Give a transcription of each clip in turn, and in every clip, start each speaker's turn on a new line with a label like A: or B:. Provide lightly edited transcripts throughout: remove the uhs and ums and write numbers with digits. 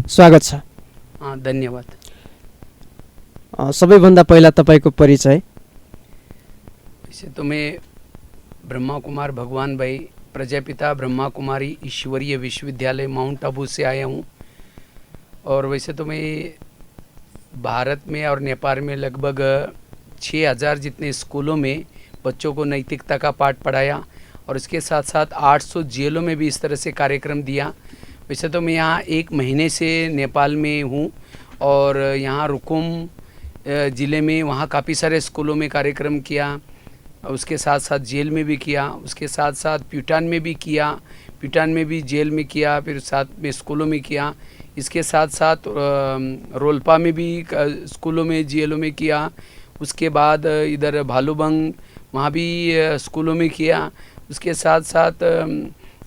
A: स्वागत छ।
B: धन्यवाद।
A: सबैभन्दा पहिला तपाईँको परिचय।
B: वैसे तो मैं ब्रह्मा कुमार भगवान भाई प्रजापिता ब्रह्मा कुमारी ईश्वरीय विश्वविद्यालय माउंट आबू से आया हूँ। और वैसे तो मैं भारत में और नेपाल में लगभग 6000 जितने स्कूलों में बच्चों को नैतिकता का पाठ पढ़ाया और इसके साथ साथ 800 जेलों में भी इस तरह से कार्यक्रम दिया। वैसे तो मैं यहाँ 1 महीने से नेपाल में हूँ और यहाँ रुकुम ज़िले में वहाँ काफ़ी सारे स्कूलों में कार्यक्रम किया, उसके साथ साथ जेल में भी किया, उसके साथ साथ प्यूटान में भी किया, प्यूटान में भी जेल में किया, फिर साथ में स्कूलों में किया। इसके साथ साथ रोल्पा में भी स्कूलों में जेलों में किया। उसके बाद इधर भालूबंग वहाँ भी स्कूलों में किया। उसके साथ साथ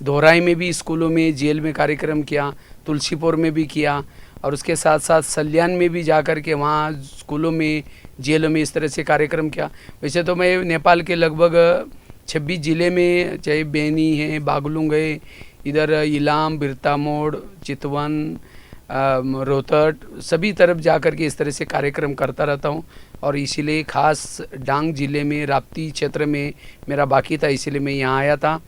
B: दोहराई में भी स्कूलों में जेल में कार्यक्रम किया, तुलसीपुर में भी किया और उसके साथ साथ सल्यान में भी जा कर के वहाँ स्कूलों में जेलों में इस तरह से कार्यक्रम किया। वैसे तो मैं नेपाल के लगभग 26 ज़िले में, चाहे बेनी है, बागलुंग है, इधर इलाम, बिरतामोड़, चितवन, रोहतट, सभी तरफ जा कर के इस तरह से कार्यक्रम करता रहता हूँ। और इसीलिए ख़ास डांग ज़िले में राप्ती क्षेत्र में मेरा बाकी था, इसीलिए मैं यहाँ आया था।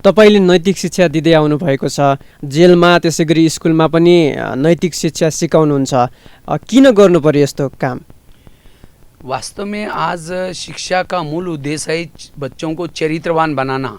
A: तपाईँले नैतिक शिक्षा दिँदै आउनुभएको छ, जेलमा त्यसै गरी स्कुलमा पनि नैतिक शिक्षा सिकाउनुहुन्छ। किन गर्नु पर्यो यस्तो काम?
B: वास्तव में आज शिक्षा का मूल उद्देश्य है बच्चों को चरित्रवान बनाना,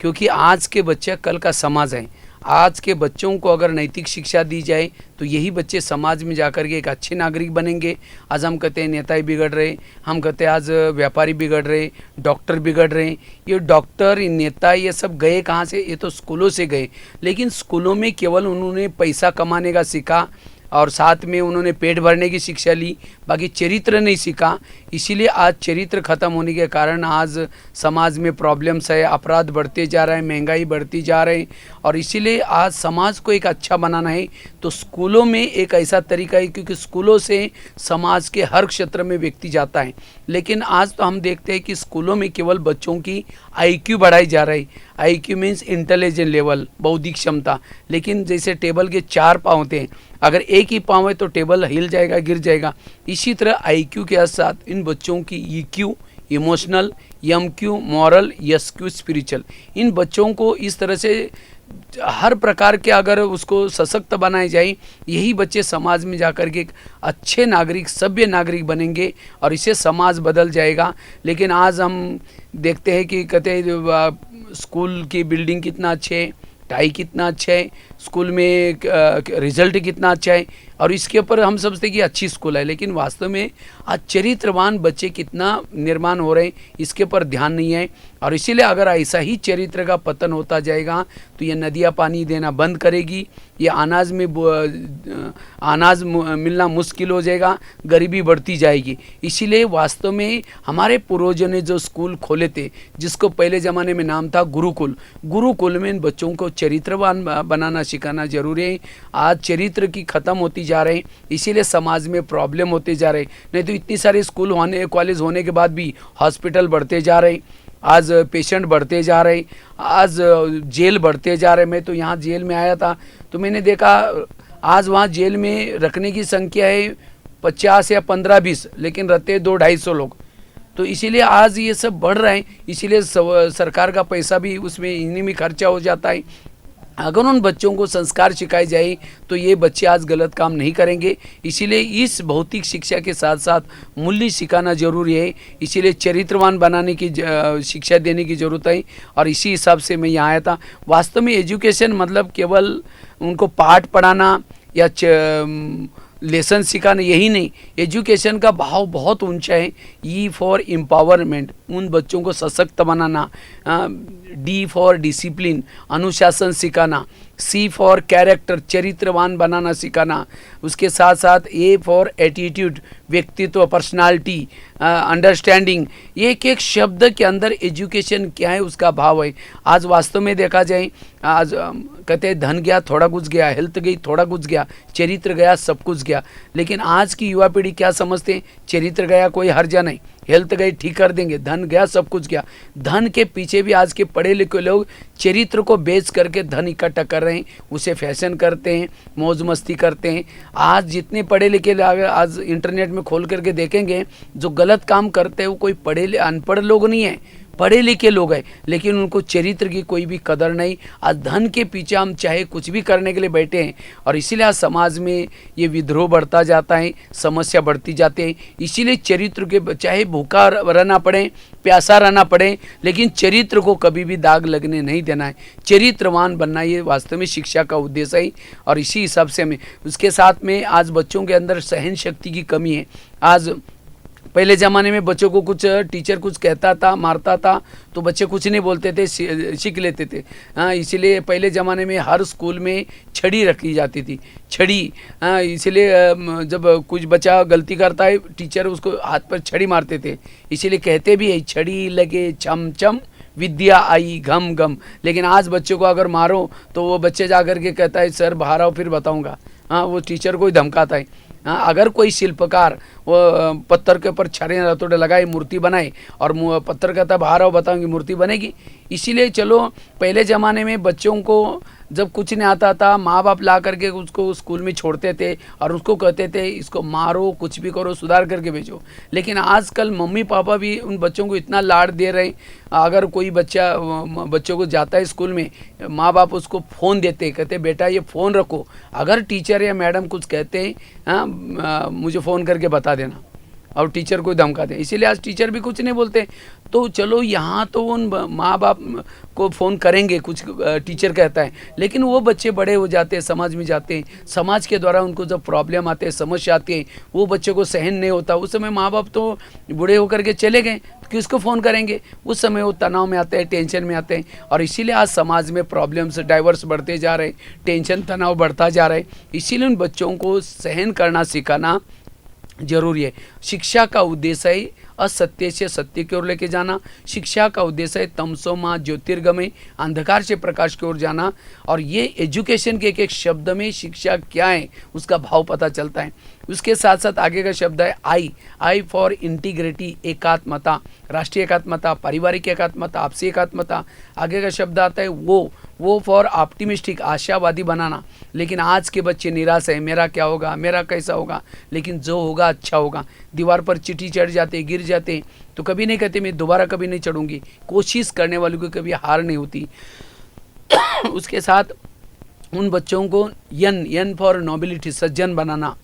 B: क्योंकि आज के बच्चे कल का समाज है। आज के बच्चों को अगर नैतिक शिक्षा दी जाए तो यही बच्चे समाज में जाकर के एक अच्छे नागरिक बनेंगे। आज हम कहते हैं नेता बिगड़ रहे, हम कहते हैं आज व्यापारी बिगड़ रहे, डॉक्टर बिगड़ रहे। ये डॉक्टर, ये नेता, ये सब गए कहाँ से? ये तो स्कूलों से गए। लेकिन स्कूलों में केवल उन्होंने पैसा कमाने का सीखा और साथ में उन्होंने पेट भरने की शिक्षा ली, बाकी चरित्र नहीं सीखा। इसीलिए आज चरित्र खत्म होने के कारण आज समाज में प्रॉब्लम्स है, अपराध बढ़ते जा रहे हैं, महंगाई बढ़ती जा रही है। और इसीलिए आज समाज को एक अच्छा बनाना है तो स्कूलों में एक ऐसा तरीका है, क्योंकि स्कूलों से समाज के हर क्षेत्र में व्यक्ति जाता है। लेकिन आज तो हम देखते हैं कि स्कूलों में केवल बच्चों की IQ बढ़ाई जा रही। IQ मीन्स इंटेलिजेंट लेवल, बौद्धिक क्षमता। लेकिन जैसे टेबल के 4 पाँव होते हैं, अगर एक ही पाँव है तो टेबल हिल जाएगा, गिर जाएगा। इसी तरह IQ के साथ इन बच्चों की EQ, emotional, MQ, moral, SQ, spiritual, इन बच्चों को इस तरह से हर प्रकार के अगर उसको सशक्त बनाए जाए, यही बच्चे समाज में जाकर के एक अच्छे नागरिक, सभ्य नागरिक बनेंगे और इससे समाज बदल जाएगा। लेकिन आज हम देखते हैं कि कहते हैं स्कूल की बिल्डिंग कितना अच्छे है, टाई कितना अच्छा है, स्कूल में रिजल्ट कितना अच्छा है और इसके ऊपर हम समझते हैं कि अच्छी स्कूल है। लेकिन वास्तव में आज चरित्रवान बच्चे कितना निर्माण हो रहे हैं इसके ऊपर ध्यान नहीं है। और इसीलिए अगर ऐसा ही चरित्र का पतन होता जाएगा तो ये नदियाँ पानी देना बंद करेगी, ये अनाज मिलना मुश्किल हो जाएगा, गरीबी बढ़ती जाएगी। इसीलिए वास्तव में हमारे पूर्वजों ने जो स्कूल खोले थे, जिसको पहले ज़माने में नाम था गुरुकुल, गुरुकुल में इन बच्चों को चरित्रवान बनाना सिखाना जरूरी है। आज चरित्र की ख़त्म होती जा रहे हैं, इसीलिए समाज में प्रॉब्लम होते जा रहे हैं। नहीं तो इतनी सारे स्कूल होने, कॉलेज होने के बाद भी हॉस्पिटल बढ़ते जा रहे हैं, आज पेशेंट बढ़ते जा रहे, आज जेल बढ़ते जा रहे। मैं तो यहाँ जेल में आया था तो मैंने देखा आज वहाँ जेल में रखने की संख्या है 50 या 15-20, लेकिन रहते 200-250 लोग। तो इसीलिए आज ये सब बढ़ रहे हैं, इसीलिए सरकार का पैसा भी उसमें इन्हीं में खर्चा हो जाता है। अगर उन बच्चों को संस्कार सिखाए जाए तो ये बच्चे आज गलत काम नहीं करेंगे। इसीलिए इस भौतिक शिक्षा के साथ साथ मूल्य सिखाना जरूरी है, इसीलिए चरित्रवान बनाने की शिक्षा देने की ज़रूरत है। और इसी हिसाब से मैं यहाँ आया था। वास्तव में एजुकेशन मतलब केवल उनको पाठ पढ़ाना या लेसन सिखाना यही नहीं, एजुकेशन का भाव बहुत ऊंचा है। E फॉर एम्पावरमेंट, उन बच्चों को सशक्त बनाना, D फॉर डिसिप्लिन, अनुशासन सिखाना, C फॉर कैरेक्टर, चरित्रवान बनाना सिखाना, उसके साथ साथ A फॉर एटीट्यूड, व्यक्तित्व, पर्सनालिटी, अंडरस्टैंडिंग। एक एक शब्द के अंदर एजुकेशन क्या है उसका भाव है। आज वास्तव में देखा जाए, आज कहते हैं धन गया थोड़ा कुछ गया, हेल्थ गई थोड़ा कुछ गया, चरित्र गया सब कुछ गया। लेकिन आज की युवा पीढ़ी क्या समझते हैं, चरित्र गया कोई हर्जा नहीं, हेल्थ गई ठीक कर देंगे, धन गया, सब कुछ गया। धन के पीछे भी आज के पढ़े लिखे लोग चरित्र को बेच करके धन इकट्ठा कर रहे हैं, उसे फैशन करते हैं, मौज मस्ती करते हैं। आज जितने पढ़े लिखे आज इंटरनेट में खोल करके देखेंगे, जो गलत काम करते हैं वो कोई अनपढ़ लोग नहीं है, पढ़े लिखे लोग हैं, लेकिन उनको चरित्र की कोई भी कदर नहीं। आज धन के पीछे हम चाहे कुछ भी करने के लिए बैठे हैं, और इसीलिए आज समाज में ये विद्रोह बढ़ता जाता है, समस्या बढ़ती जाती है। इसीलिए चरित्र के, चाहे भूखा रहना पड़े, प्यासा रहना पड़े, लेकिन चरित्र को कभी भी दाग लगने नहीं देना है। चरित्रवान बनना ये वास्तव में शिक्षा का उद्देश्य है। और इसी हिसाब से हमें उसके साथ में आज बच्चों के अंदर सहन शक्ति की कमी है। आज पहले ज़माने में बच्चों को कुछ टीचर कुछ कहता था, मारता था, तो बच्चे कुछ नहीं बोलते थे, सीख लेते थे। हाँ, इसीलिए पहले ज़माने में हर स्कूल में छड़ी रखी जाती थी, छड़ी। हाँ, इसीलिए जब कुछ बच्चा गलती करता है, टीचर उसको हाथ पर छड़ी मारते थे। इसीलिए कहते भी है, छड़ी लगे छम छम विद्या आई घम घम। लेकिन आज बच्चों को अगर मारो तो वो बच्चे जा कर के कहता है सर बाहर आओ फिर बताऊँगा। हाँ, वो टीचर को ही धमकाता है। हाँ, अगर कोई शिल्पकार वो पत्थर के ऊपर छड़े हथौड़े लगाए, मूर्ति बनाए, और पत्थर कहता बाहर आओ बताऊंगी, मूर्ति बनेगी। इसीलिए चलो पहले ज़माने में बच्चों को जब कुछ नहीं आता था, माँ बाप ला करके उसको स्कूल में छोड़ते थे और उसको कहते थे इसको मारो, कुछ भी करो, सुधार करके भेजो। लेकिन आजकल मम्मी पापा भी उन बच्चों को इतना लाड दे रहे हैं। अगर कोई बच्चों को जाता है स्कूल में, माँ बाप उसको फ़ोन देते, कहते बेटा ये फ़ोन रखो, अगर टीचर या मैडम कुछ कहते हैं, हाँ मुझे फ़ोन करके बता देना, और टीचर को धमकाते हैं। इसीलिए आज टीचर भी कुछ नहीं बोलते। तो चलो यहाँ तो उन माँ बाप को फ़ोन करेंगे, कुछ टीचर कहता है, लेकिन वो बच्चे बड़े हो जाते हैं, समाज में जाते हैं, समाज के द्वारा उनको जब प्रॉब्लम आते हैं, समस्या आती है, वो बच्चे को सहन नहीं होता। उस समय माँ बाप तो बूढ़े होकर के चले गए, किसको फ़ोन करेंगे? उस समय वो तनाव में आते हैं, टेंशन में आते हैं, और इसीलिए आज समाज में प्रॉब्लम्स, डाइवर्स बढ़ते जा रहे हैं, टेंशन तनाव बढ़ता जा रहा है। इसीलिए उन बच्चों को सहन करना सिखाना जरूरी है। शिक्षा का उद्देश्य है असत्य से सत्य की ओर लेके जाना। शिक्षा का उद्देश्य है तमसो माँ ज्योतिर्गमय, अंधकार से प्रकाश की ओर जाना। और ये एजुकेशन के एक एक शब्द में शिक्षा क्या है उसका भाव पता चलता है। उसके साथ साथ आगे का शब्द है आई फॉर इंटीग्रिटी, एकात्मता, राष्ट्रीय एकात्मता, पारिवारिक एकात्मता, आपसी एकात्मता। आगे का शब्द आता है वो फॉर ऑप्टिमिस्टिक, आशावादी बनाना। लेकिन आज के बच्चे निराश है, मेरा क्या होगा, मेरा कैसा होगा, लेकिन जो होगा अच्छा होगा। दीवार पर चींटी चढ़ जाते, गिर जाते, तो कभी नहीं कहते मैं दोबारा कभी नहीं चढ़ूंगी। कोशिश करने वालों को कभी हार नहीं होती। उसके साथ उन बच्चों को यन फॉर नोबिलिटी, सज्जन बनाना।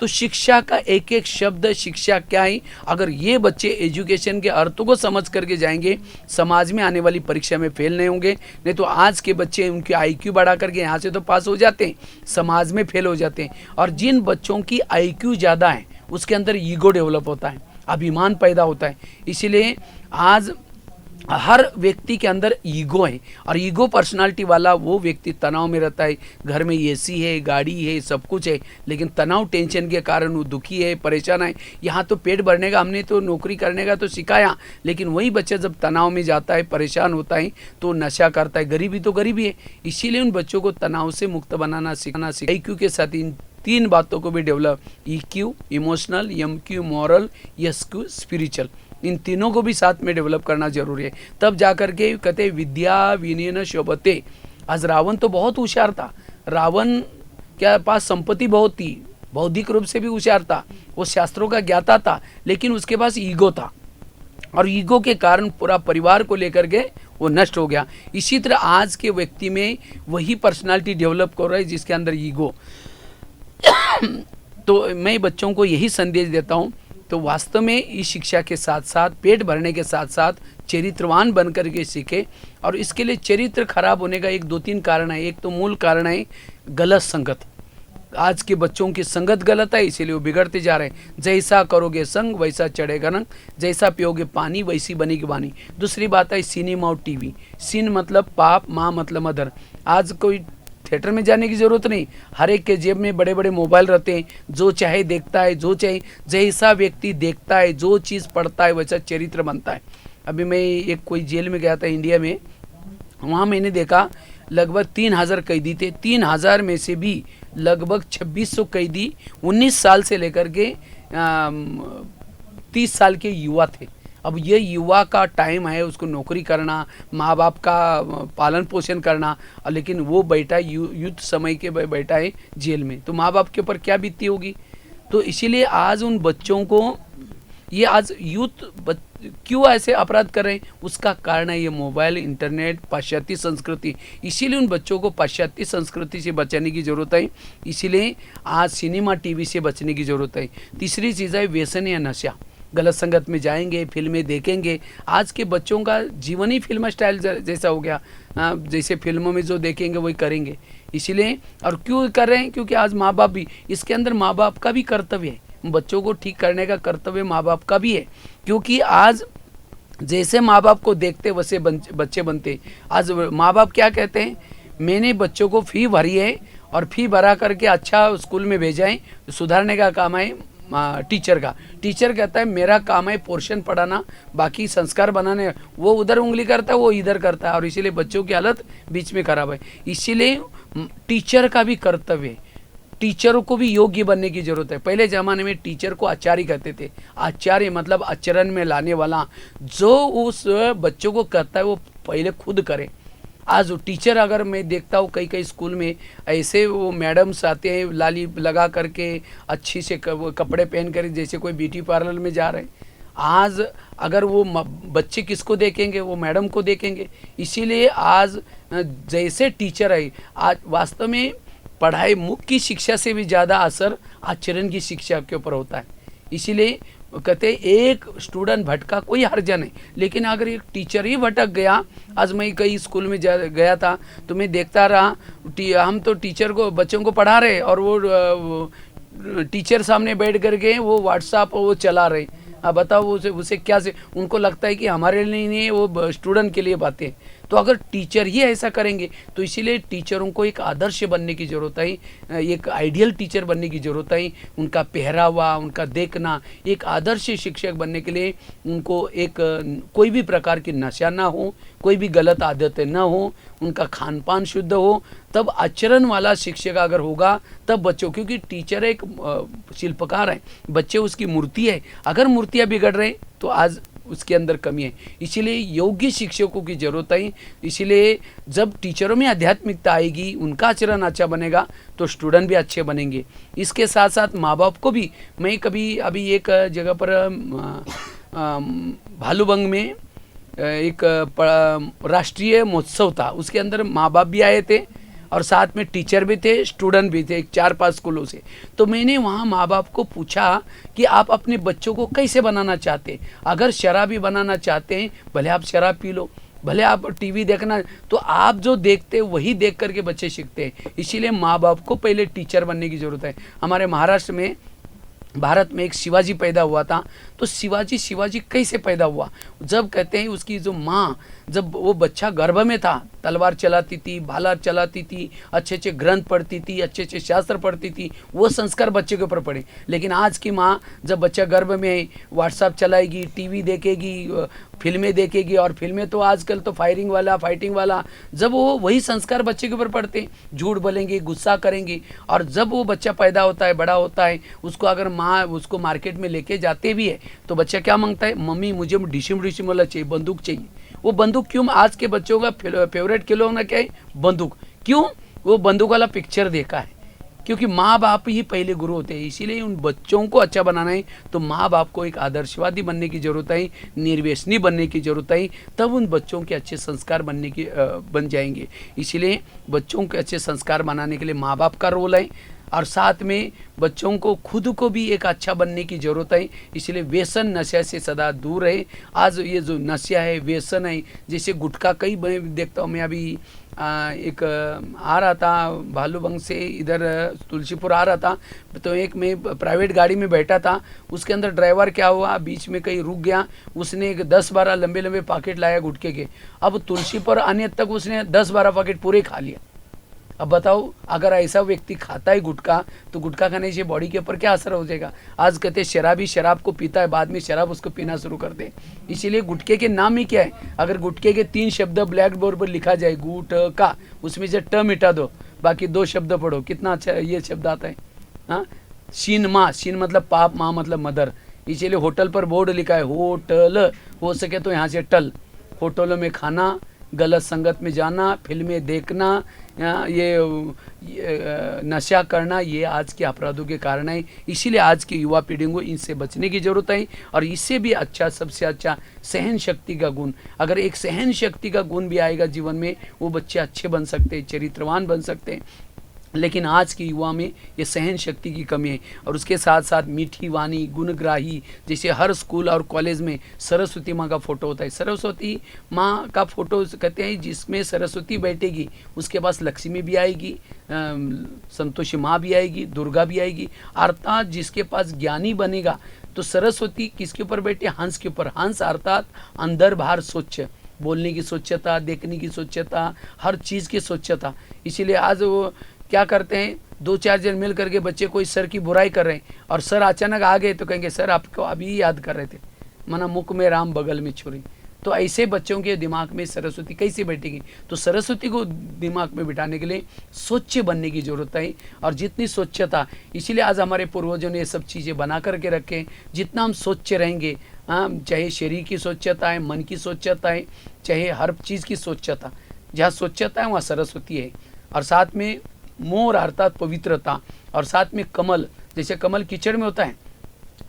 B: तो शिक्षा का एक एक शब्द, शिक्षा क्या है, अगर ये बच्चे एजुकेशन के अर्थों को समझ करके जाएंगे, समाज में आने वाली परीक्षा में फेल नहीं होंगे। नहीं तो आज के बच्चे उनकी IQ बढ़ा करके यहाँ से तो पास हो जाते हैं, समाज में फेल हो जाते हैं। और जिन बच्चों की IQ ज़्यादा है उसके अंदर ईगो डेवलप होता है, अभिमान पैदा होता है। इसीलिए आज हर व्यक्ति के अंदर ईगो है, और ईगो पर्सनालिटी वाला वो व्यक्ति तनाव में रहता है। घर में AC है, गाड़ी है, सब कुछ है, लेकिन तनाव टेंशन के कारण वो दुखी है, परेशान है। यहाँ तो पेट भरने का हमने तो नौकरी करने का तो सिखाया, लेकिन वही बच्चा जब तनाव में जाता है, परेशान होता है, तो नशा करता है। गरीबी तो गरीबी है। इसीलिए उन बच्चों को तनाव से मुक्त बनाना सीखना। IQ के साथ इन 3 बातों को भी develop, EQ emotional, MQ moral, SQ spiritual, इन तीनों को भी साथ में डेवलप करना जरूरी है। तब जाकर के कहते विद्या विनयन शोभते। आज रावण तो बहुत होशियार था, रावण के पास संपत्ति बहुत थी, बौद्धिक रूप से भी होशियार था, वो शास्त्रों का ज्ञाता था, लेकिन उसके पास ईगो था, और ईगो के कारण पूरा परिवार को लेकर के वो नष्ट हो गया। इसी तरह आज के व्यक्ति में वही पर्सनालिटी डेवलप कर रहा है जिसके अंदर ईगो। तो मैं बच्चों को यही संदेश देता हूँ, तो वास्तव में इस शिक्षा के साथ साथ, पेट भरने के साथ साथ चरित्रवान बन करके सीखे। और इसके लिए चरित्र खराब होने का 1-2-3 कारण है। एक तो मूल कारण है गलत संगत। आज के बच्चों की संगत गलत है, इसीलिए वो बिगड़ते जा रहे हैं। जैसा करोगे संग वैसा चढ़ेगा रंग, जैसा पियोगे पानी वैसी बनेगी वाणी। दूसरी बात है सिनेमा और TV। सिन मतलब पाप, माँ मतलब मदर। आज कोई थिएटर में जाने की ज़रूरत नहीं, हर एक के जेब में बड़े बड़े मोबाइल रहते हैं, जो चाहे देखता है, जो चाहे, जैसा व्यक्ति देखता है, जो चीज़ पढ़ता है वैसा चरित्र बनता है। अभी मैं एक कोई जेल में गया था इंडिया में, वहाँ मैंने देखा लगभग 3000 कैदी थे। 3000 में से भी लगभग 2600 कैदी 19 साल से लेकर के 30 साल के युवा थे। अब ये युवा का टाइम है, उसको नौकरी करना, माँ बाप का पालन पोषण करना, लेकिन वो बैठा युद्ध समय के बैठा है जेल में, तो माँ बाप के ऊपर क्या बीतती होगी। तो इसीलिए आज उन बच्चों को ये आज यूथ क्यों ऐसे अपराध कर रहे हैं, उसका कारण है ये मोबाइल, इंटरनेट, पाश्चात्य संस्कृति। इसीलिए उन बच्चों को पाश्चात्य संस्कृति से बचाने की ज़रूरत है, इसीलिए आज सिनेमा टीवी से बचने की ज़रूरत है। तीसरी चीज़ है व्यसन या नशा, गलत संगत में जाएंगे, फिल्में देखेंगे। आज के बच्चों का जीवन ही फिल्म स्टाइल जैसा हो गया, जैसे फिल्मों में जो देखेंगे वही करेंगे। इसीलिए और क्यों कर रहे हैं, क्योंकि आज माँ बाप भी, इसके अंदर माँ बाप का भी कर्तव्य है, बच्चों को ठीक करने का कर्तव्य माँ बाप का भी है। क्योंकि आज जैसे माँ बाप को देखते वैसे बच्चे बनते। आज माँ बाप क्या कहते हैं, मैंने बच्चों को फ़ी भरी है और फ़ी भरा करके अच्छा स्कूल में भेजा है, सुधारने का काम है टीचर का। टीचर कहता है मेरा काम है पोर्शन पढ़ाना, बाकी संस्कार बनाने, वो उधर उंगली करता है, वो इधर करता है, और इसीलिए बच्चों की हालत बीच में खराब है। इसीलिए टीचर का भी कर्तव्य है, टीचरों को भी योग्य बनने की जरूरत है। पहले ज़माने में टीचर को आचार्य कहते थे, आचार्य मतलब आचरण में लाने वाला, जो उस बच्चों को कहता है वो पहले खुद करे। आज टीचर, अगर मैं देखता हूँ कई कई स्कूल में ऐसे वो मैडम्स आते हैं लाली लगा करके, अच्छी से कपड़े पहन कर, जैसे कोई ब्यूटी पार्लर में जा रहे हैं। आज अगर वो बच्चे किसको देखेंगे, वो मैडम को देखेंगे। इसीलिए आज जैसे टीचर है, आज वास्तव में पढ़ाई मुख्य की शिक्षा से भी ज़्यादा असर आचरण की शिक्षा के ऊपर होता है। इसीलिए कहते एक स्टूडेंट भटका कोई हर्जा नहीं, लेकिन अगर एक टीचर ही भटक गया, आज मैं कई स्कूल में गया था तो मैं देखता रहा, हम तो टीचर को, बच्चों को पढ़ा रहे और वो टीचर सामने बैठ करके वो व्हाट्सएप वो चला रहे। अब बताओ उसे क्या से, उनको लगता है कि हमारे लिए नहीं, वो स्टूडेंट के लिए बातें। तो अगर टीचर ही ऐसा करेंगे तो इसीलिए टीचरों को एक आदर्श बनने की ज़रूरत है, एक आइडियल टीचर बनने की ज़रूरत है। उनका पहरावा, उनका देखना, एक आदर्श शिक्षक बनने के लिए उनको एक कोई भी प्रकार की नशा ना हो, कोई भी गलत आदतें ना हो, उनका खान पान शुद्ध हो, तब आचरण वाला शिक्षक अगर होगा तब बच्चों, क्योंकि टीचर एक शिल्पकार है, बच्चे उसकी मूर्ति है। अगर मूर्तियाँ बिगड़ रहे तो आज उसके अंदर कमी है। इसीलिए योग्य शिक्षकों की ज़रूरत है। इसीलिए जब टीचरों में आध्यात्मिकता आएगी, उनका आचरण अच्छा बनेगा तो स्टूडेंट भी अच्छे बनेंगे। इसके साथ साथ माँ बाप को भी, मैं कभी अभी एक जगह पर भालूबंग में एक राष्ट्रीय महोत्सव था, उसके अंदर माँ बाप भी आए थे और साथ में टीचर भी थे, स्टूडेंट भी थे, 4-5 स्कूलों से। तो मैंने वहाँ माँ बाप को पूछा कि आप अपने बच्चों को कैसे बनाना चाहते हैं। अगर शराबी बनाना चाहते हैं, भले आप शराब पी लो, भले आप टीवी देखना, तो आप जो देखते हैं वही देख करके बच्चे सीखते हैं। इसीलिए माँ बाप को पहले टीचर बनने की ज़रूरत है। हमारे महाराष्ट्र में, भारत में एक शिवाजी पैदा हुआ था, तो शिवाजी कैसे पैदा हुआ, जब कहते हैं उसकी जो माँ, जब वो बच्चा गर्भ में था, तलवार चलाती थी, भाला चलाती थी, अच्छे अच्छे ग्रंथ पढ़ती थी, अच्छे अच्छे शास्त्र पढ़ती थी, वो संस्कार बच्चे के ऊपर पड़े। लेकिन आज की माँ जब बच्चा गर्भ में व्हाट्सएप चलाएगी, टीवी देखेगी, फिल्में देखेगी, और फिल्में तो आजकल तो फायरिंग वाला, फाइटिंग वाला, जब वो वही संस्कार बच्चे के ऊपर पड़ते, झूठ बोलेंगे, गुस्सा करेंगे। और जब वो बच्चा पैदा होता है, बड़ा होता है, उसको अगर माँ उसको मार्केट में लेके जाते भी है तो बच्चा क्या मांगता है, मम्मी मुझे डिशिम वाला चाहिए, बंदूक चाहिए। वो बंदूक क्यों, आज के बच्चों का फेवरेट खिलौना क्या है, बंदूक। क्यों, वो बंदूक वाला पिक्चर देखा है। क्योंकि माँ बाप ही पहले गुरु होते हैं। इसीलिए उन बच्चों को अच्छा बनाना है तो माँ बाप को एक आदर्शवादी बनने की ज़रूरत है, निर्व्यसनी बनने की ज़रूरत है, तब उन बच्चों के अच्छे संस्कार बन जाएंगे। इसीलिए बच्चों के अच्छे संस्कार बनाने के लिए माँ बाप का रोल है, और साथ में बच्चों को खुद को भी एक अच्छा बनने की ज़रूरत है। इसलिए व्यसन नशे से सदा दूर रहे। आज ये जो नशा है, व्यसन है, जैसे गुटखा, कई देखता हूँ मैं। अभी एक आ रहा था भालूबंग से इधर तुलसीपुर आ रहा था, तो एक मैं प्राइवेट गाड़ी में बैठा था, उसके अंदर ड्राइवर क्या हुआ, बीच में कहीं रुक गया, उसने एक 10-12 लंबे पैकेट लाया गुटखे के। अब तुलसीपुर आने तक उसने 10-12 पैकेट पूरे खा लिया। अब बताओ, अगर ऐसा व्यक्ति खाता है गुटखा, तो गुटखा खाने से बॉडी के ऊपर क्या असर हो जाएगा। आज कहते हैं शराबी शराब को पीता है, बाद में शराब उसको पीना शुरू कर दे। इसीलिए गुटखे के नाम ही क्या है, अगर गुटखे के 3 शब्द ब्लैक बोर्ड पर लिखा जाए, गुटखा, उसमें से ट मिटा दो, बाकी 2 शब्द पढ़ो, कितना अच्छा ये शब्द आता है। हाँ, शीन माँ, शीन मतलब पाप, माँ मतलब मदर। इसीलिए होटल पर बोर्ड लिखा है होटल, हो सके तो यहाँ से टल। होटलों में खाना, गलत संगत में जाना, फिल्में देखना, ये नशा करना, ये आज के अपराधों के कारण है। इसीलिए आज की युवा पीढ़ी को इनसे बचने की ज़रूरत है। और इससे भी अच्छा, सबसे अच्छा सहन शक्ति का गुण, अगर एक सहन शक्ति का गुण भी आएगा जीवन में, वो बच्चे अच्छे बन सकते हैं, चरित्रवान बन सकते हैं। लेकिन आज की युवा में ये सहन शक्ति की कमी है। और उसके साथ साथ मीठी वाणी, गुणग्राही, जैसे हर स्कूल और कॉलेज में सरस्वती माँ का फोटो होता है। सरस्वती माँ का फोटो कहते हैं जिसमें सरस्वती बैठेगी उसके पास लक्ष्मी भी आएगी, संतोषी माँ भी आएगी, दुर्गा भी आएगी। अर्थात जिसके पास ज्ञानी बनेगा तो सरस्वती किसके ऊपर बैठे? हंस के ऊपर। हंस अर्थात अंदर बाहर स्वच्छ, बोलने की स्वच्छता, देखने की स्वच्छता, हर चीज़ की स्वच्छता। इसीलिए आज वो क्या करते हैं, 2-4 जन मिल करके बच्चे कोई सर की बुराई कर रहे हैं और सर अचानक आ गए तो कहेंगे सर आपको अभी याद कर रहे थे, मना मुख में राम बगल में छुरी। तो ऐसे बच्चों के दिमाग में सरस्वती कैसे बैठेगी? तो सरस्वती को दिमाग में बिठाने के लिए स्वच्छ बनने की ज़रूरत है। और जितनी स्वच्छता, इसीलिए आज हमारे पूर्वजों ने ये सब चीज़ें बना करके रखें। जितना हम स्वच्छ रहेंगे, चाहे शरीर की स्वच्छता है, मन की स्वच्छता है, चाहे हर चीज़ की स्वच्छता, जहाँ स्वच्छता है वहाँ सरस्वती है। और साथ में मोर अर्थात पवित्रता, और साथ में कमल, जैसे कमल कीचड़ में होता है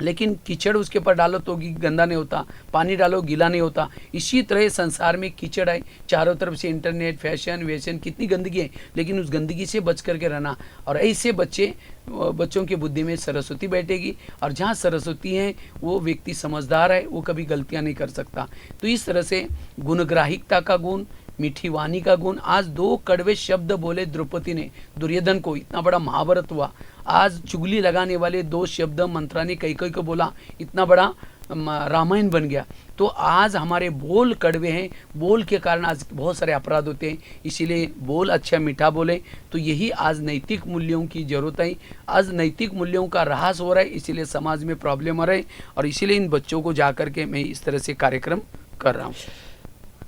B: लेकिन कीचड़ उसके ऊपर डालो तो गंदा नहीं होता, पानी डालो गीला नहीं होता। इसी तरह संसार में कीचड़ है, चारों तरफ से इंटरनेट, फैशन, वेशन, कितनी गंदगी है, लेकिन उस गंदगी से बच करके रहना। और ऐसे बच्चों की बुद्धि में सरस्वती बैठेगी, और जहाँ सरस्वती है वो व्यक्ति समझदार है, वो कभी गलतियाँ नहीं कर सकता। तो इस तरह से गुणग्राहिकता का गुण, मीठी वाणी का गुण। आज 2 कड़वे शब्द बोले द्रौपदी ने दुर्योधन को, इतना बड़ा महाभारत हुआ। आज चुगली लगाने वाले 2 शब्द मंत्रा ने कई को बोला, इतना बड़ा रामायण बन गया। तो आज हमारे बोल कड़वे हैं, बोल के कारण आज बहुत सारे अपराध होते हैं। इसीलिए बोल अच्छा मीठा बोले, तो यही आज नैतिक मूल्यों की ज़रूरत है। आज नैतिक मूल्यों का ह्रास हो रहा है, इसीलिए समाज में प्रॉब्लम हो रहा है। और इसीलिए इन बच्चों को जा करके मैं इस तरह से कार्यक्रम कर रहा हूँ।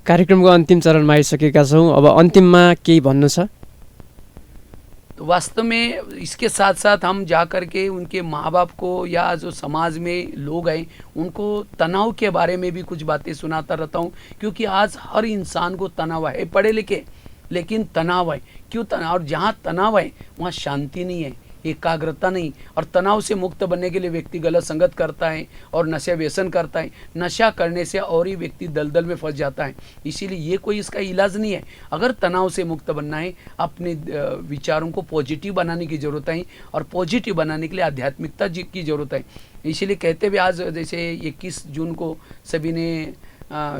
A: कार्यक्रमको अन्तिम चरणमा आइसकेका छौँ। अब अन्तिममा केही भन्नु छ?
B: तो वास्तव में इसके साथ साथ हम जा कर के उनके माँ बाप को या जो समाज में लोग हैं उनको तनाव के बारे में भी कुछ बातें सुनाता रहता हूँ। क्योंकि आज हर इंसान को तनाव है, पढ़े लिखे लेकिन तनाव है। क्यों तनाव? और जहाँ तनाव है वहाँ शांति नहीं है, एकाग्रता नहीं। और तनाव से मुक्त बनने के लिए व्यक्ति गलत संगत करता है और नशा व्यसन करता है। नशा करने से और ही व्यक्ति दलदल में फंस जाता है। इसीलिए ये कोई इसका इलाज नहीं है। अगर तनाव से मुक्त बनना है, अपने विचारों को पॉजिटिव बनाने की ज़रूरत है, और पॉजिटिव बनाने के लिए आध्यात्मिकता की ज़रूरत है। इसीलिए कहते हुए आज जैसे 21 जून को सभी ने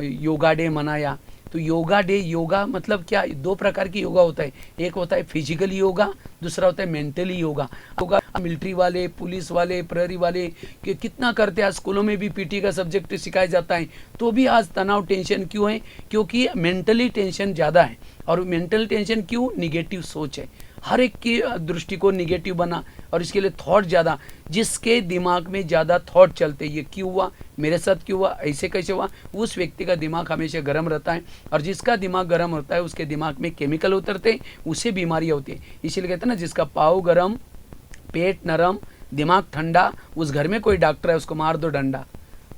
B: योगा डे मनाया। तो योगा डे, योगा मतलब क्या? 2 प्रकार की योगा होता है। एक होता है फिजिकली योगा, दूसरा होता है मेंटली योगा। योगा मिलिट्री वाले, पुलिस वाले, प्रहरी वाले कितना करते हैं। आज स्कूलों में भी पीटी का सब्जेक्ट सिखाया जाता है। तो भी आज तनाव, टेंशन क्यों है? क्योंकि मेंटली टेंशन ज़्यादा है। और मेंटल टेंशन क्यों? निगेटिव सोच है, हर एक की दृष्टिकोण निगेटिव बना, और इसके लिए थॉट ज़्यादा। जिसके दिमाग में ज़्यादा थॉट चलते, ये क्यों हुआ, मेरे साथ क्यों हुआ, ऐसे कैसे हुआ, उस व्यक्ति का दिमाग हमेशा गर्म रहता है। और जिसका दिमाग गर्म होता है उसके दिमाग में केमिकल उतरते हैं, उसे बीमारियाँ होती हैं। इसीलिए कहते हैं ना, जिसका पाँव गर्म, पेट नरम, दिमाग ठंडा, उस घर में कोई डॉक्टर है उसको मार दो डंडा।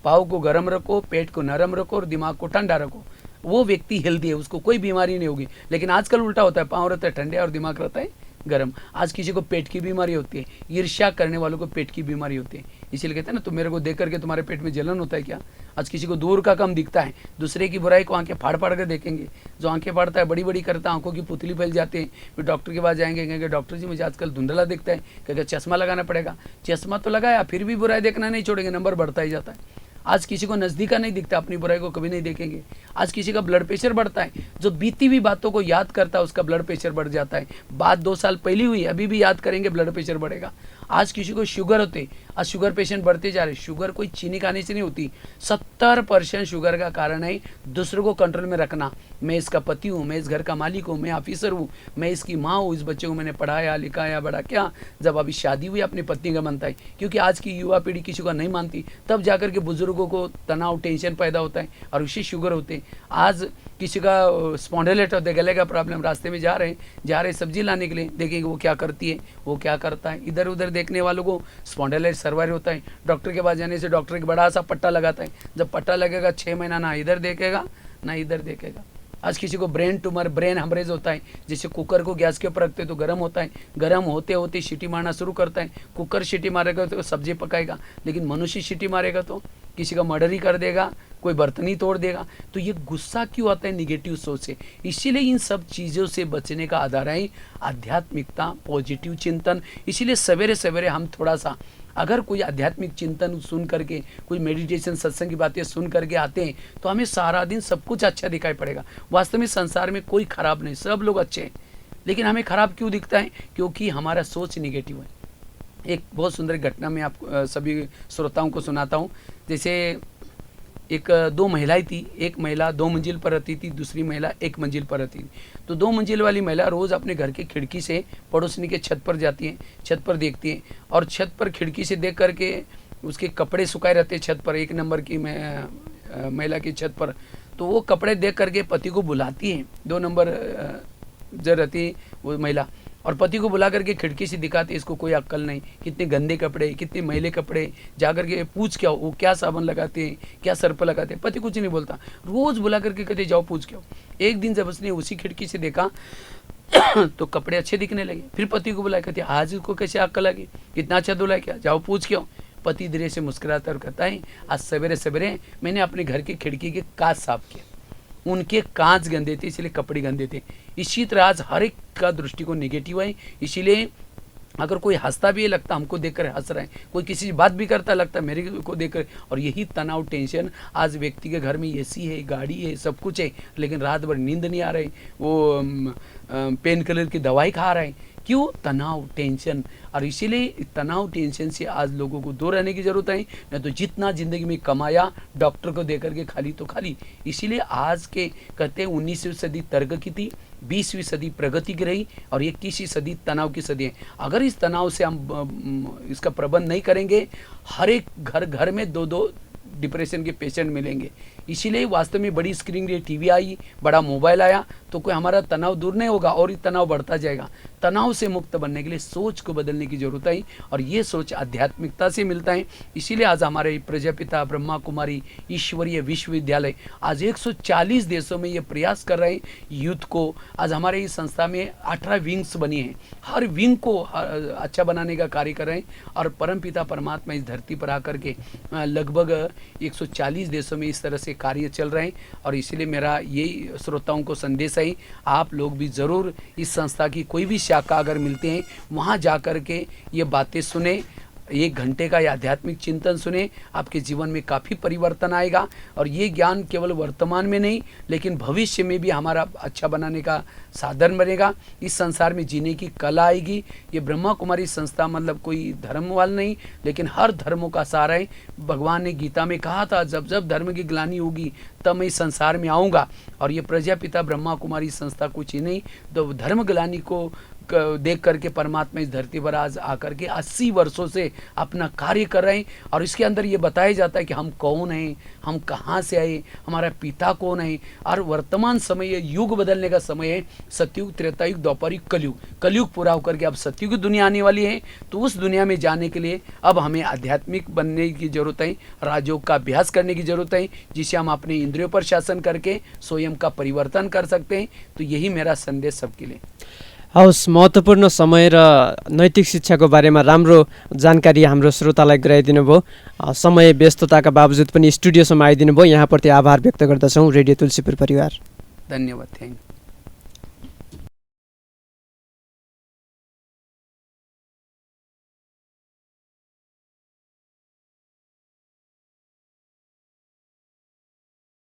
B: पाँव को गर्म रखो, पेट को नरम रखो और दिमाग को ठंडा रखो, वो व्यक्ति हेल्दी है, उसको कोई बीमारी नहीं होगी। लेकिन आजकल उल्टा होता है, पाँव रहता है ठंडे और दिमाग रहता है गरम। आज किसी को पेट की बीमारी होती है, ईर्ष्या करने वालों को पेट की बीमारी होती है। इसीलिए कहते हैं ना, तुम मेरे को देख करके तुम्हारे पेट में जलन होता है क्या? आज किसी को दूर का कम दिखता है, दूसरे की बुराई को आंखें फाड़ फाड़ कर देखेंगे। जो आंखें फाड़ता है, बड़ी बड़ी करता है, आंखों की पुतली फैल जाती है। फिर डॉक्टर के पास जाएंगे, कहेंगे डॉक्टर जी मुझे आजकल धुंधला दिखता है, कहेंगे चश्मा लगाना पड़ेगा। चश्मा तो लगाया, फिर भी बुराई देखना नहीं छोड़ेंगे, नंबर बढ़ता ही जाता है। आज किसी को नज़दीका नहीं दिखता, अपनी बुराई को कभी नहीं देखेंगे। आज किसी का ब्लड प्रेशर बढ़ता है, जो बीती हुई बातों को याद करता है उसका ब्लड प्रेशर बढ़ जाता है। बात 2 साल पहले हुई, अभी भी याद करेंगे, ब्लड प्रेशर बढ़ेगा। आज किसी को शुगर होते, आज शुगर पेशेंट बढ़ते जा रहे। शुगर कोई चीनी खाने से नहीं होती। 70% शुगर का कारण है दूसरों को कंट्रोल में रखना। मैं इसका पति हूँ, मैं इस घर का मालिक हूँ, मैं ऑफिसर हूँ, मैं इसकी माँ हूँ, इस बच्चे को मैंने पढ़ाया लिखाया बड़ा क्या। जब अभी शादी हुई अपनी पत्नी का बनता है, क्योंकि आज की युवा पीढ़ी किसी को नहीं मानती, तब जाकर के बुजुर्गों को तनाव, टेंशन पैदा होता है और उसी शुगर होते हैं। आज किसी का स्पॉन्डिलाइटिस होता है, गले का प्रॉब्लम, रास्ते में जा रहे सब्जी लाने के लिए, देखेंगे वो क्या करती है, वो क्या करता है। इधर उधर देखने वालों को स्पॉन्डिलाइटिस सर्वाइव होता है। डॉक्टर के पास जाने से डॉक्टर एक बड़ा सा पट्टा लगाता है, जब पट्टा लगेगा 6 महीना ना इधर देखेगा ना इधर देखेगा। आज किसी को ब्रेन ट्यूमर, ब्रेन हेमरेज होता है, जैसे कुकर को गैस के ऊपर रखते तो गर्म होता है, गर्म होते होते सीटी मारना शुरू करता है। कुकर सीटी मारेगा तो सब्जी पकाएगा, लेकिन मनुष्य सीटी मारेगा तो किसी का मर्डर ही कर देगा, कोई बर्तन ही तोड़ देगा। तो ये गुस्सा क्यों आता है? निगेटिव सोच से। इसीलिए इन सब चीज़ों से बचने का आधार है आध्यात्मिकता, पॉजिटिव चिंतन। इसीलिए सवेरे सवेरे हम थोड़ा सा अगर कोई आध्यात्मिक चिंतन सुन करके, कोई मेडिटेशन सत्संग की बातें सुन करके आते हैं तो हमें सारा दिन सब कुछ अच्छा दिखाई पड़ेगा। वास्तव में संसार में कोई खराब नहीं, सब लोग अच्छे हैं, लेकिन हमें खराब क्यों दिखता है? क्योंकि हमारा सोच निगेटिव है। एक बहुत सुंदर घटना मैं आप सभी श्रोताओं को सुनाता हूँ। जैसे एक 2 महिलाएं थी, एक महिला 2 मंजिल पर रहती थी, दूसरी महिला 1 मंजिल पर रहती थी। तो 2 मंजिल वाली महिला रोज़ अपने घर के खिड़की से पड़ोसनी के छत पर जाती है, छत पर देखती है, और छत पर खिड़की से देख करके उसके कपड़े सुखाए रहते हैं छत पर, 1 नंबर की महिला की छत पर। तो वो कपड़े देख करके पति को बुलाती है, 2 नंबर जो रहती है वो महिला, और पति को बुला करके खिड़की से दिखाती है, इसको कोई अक्ल नहीं, कितने गंदे कपड़े, कितने मैले कपड़े, जा करके पूछ क्या वो क्या साबुन लगाते हैं, क्या सर्फ लगाते हैं। पति कुछ नहीं बोलता, रोज़ बुला करके कहते जाओ पूछ क्या। एक दिन जब उसने उसी खिड़की से देखा तो कपड़े अच्छे दिखने लगे। फिर पति को बुलाया, कहते आज इसको कैसे अक्ल लगी, कितना अच्छा धुला क्या, जाओ पूछ क्यों। पति धीरे से मुस्कुराता और कहता है आज सवेरे सवेरे मैंने अपने घर की खिड़की के कांच साफ किया, उनके कांच गंदे थे इसलिए कपड़े गंदे थे। इसी तरह आज हर एक का दृष्टिकोण नेगेटिव है। इसीलिए अगर कोई हंसता भी है लगता हमको देखकर हंस रहा है, कोई किसी से बात भी करता लगता मेरे को देखकर। और यही तनाव, टेंशन, आज व्यक्ति के घर में एसी है, गाड़ी है, सब कुछ है, लेकिन रात भर नींद नहीं आ रही, वो पेन किलर की दवाई खा रहे हैं। क्यों? तनाव, टेंशन। और इसीलिए तनाव, टेंशन से आज लोगों को दूर रहने की ज़रूरत है। नहीं तो जितना ज़िंदगी में कमाया डॉक्टर को देकर के खाली तो खाली। इसीलिए आज के कहते हैं 19वीं सदी तर्क की थी, 20वीं सदी प्रगति की रही, और 21वीं सदी तनाव की सदी है। अगर इस तनाव से हम इसका प्रबंध नहीं करेंगे, हर एक घर में 2-2 डिप्रेशन के पेशेंट मिलेंगे। इसीलिए वास्तव में बड़ी स्क्रीन की टीवी आई, बड़ा मोबाइल आया तो कोई हमारा तनाव दूर नहीं होगा और ये तनाव बढ़ता जाएगा। तनाव से मुक्त बनने के लिए सोच को बदलने की जरूरत है, और ये सोच आध्यात्मिकता से मिलता है। इसीलिए आज हमारे प्रजापिता ब्रह्मा कुमारी ईश्वरीय विश्वविद्यालय आज 140 देशों में ये प्रयास कर रहे हैं यूथ को। आज हमारे इस संस्था में 18 विंग्स बनी हैं, हर विंग को अच्छा बनाने का कार्य कर रहे हैं। और परमपिता परमात्मा इस धरती पर आकर के लगभग 140 देशों में इस तरह से कार्य चल रहे हैं। और इसीलिए मेरा यही श्रोताओं को संदेश है, आप लोग भी ज़रूर इस संस्था की कोई भी शाखा अगर मिलते हैं वहाँ जा कर के ये बातें सुने, 1 घंटे का यह आध्यात्मिक चिंतन सुने, आपके जीवन में काफ़ी परिवर्तन आएगा। और ये ज्ञान केवल वर्तमान में नहीं लेकिन भविष्य में भी हमारा अच्छा बनाने का साधन बनेगा। इस संसार में जीने की कला आएगी। ये ब्रह्मा कुमारी संस्था मतलब कोई धर्म वाला नहीं, लेकिन हर धर्मों का सार है। भगवान ने गीता में कहा था जब जब धर्म की ग्लानि होगी तब मैं इस संसार में आऊँगा। और ये प्रजापिता ब्रह्मा कुमारी संस्था कुछ ही नहीं, तो धर्म ग्लानि को देख करके परमात्मा इस धरती पर आज आकर के 80 वर्षों से अपना कार्य कर रहे हैं। और इसके अंदर ये बताया जाता है कि हम कौन हैं, हम कहाँ से आए, हमारा पिता कौन है। और वर्तमान समय ये युग बदलने का समय है, सतयुग, त्रेतायुग, द्वापरयुग, कलयुग। कलयुग पूरा होकर के अब सतयुग दुनिया आने वाली है। तो उस दुनिया में जाने के लिए अब हमें आध्यात्मिक बनने की जरूरत है, राजयोग का अभ्यास करने की जरूरत है, जिससे हम अपने इंद्रियों पर शासन करके स्वयं का परिवर्तन कर सकते हैं। तो यही मेरा संदेश सबके लिए।
A: हवस्, महत्त्वपूर्ण समय र नैतिक शिक्षाको बारेमा राम्रो जानकारी हाम्रो श्रोतालाई गराइदिनु भयो। समय व्यस्तताका बावजुद पनि स्टुडियोसम्म आइदिनु भयो, यहाँप्रति आभार व्यक्त गर्दछौँ रेडियो तुलसीपुर परिवार।
B: धन्यवाद, थ्याङ्क यू।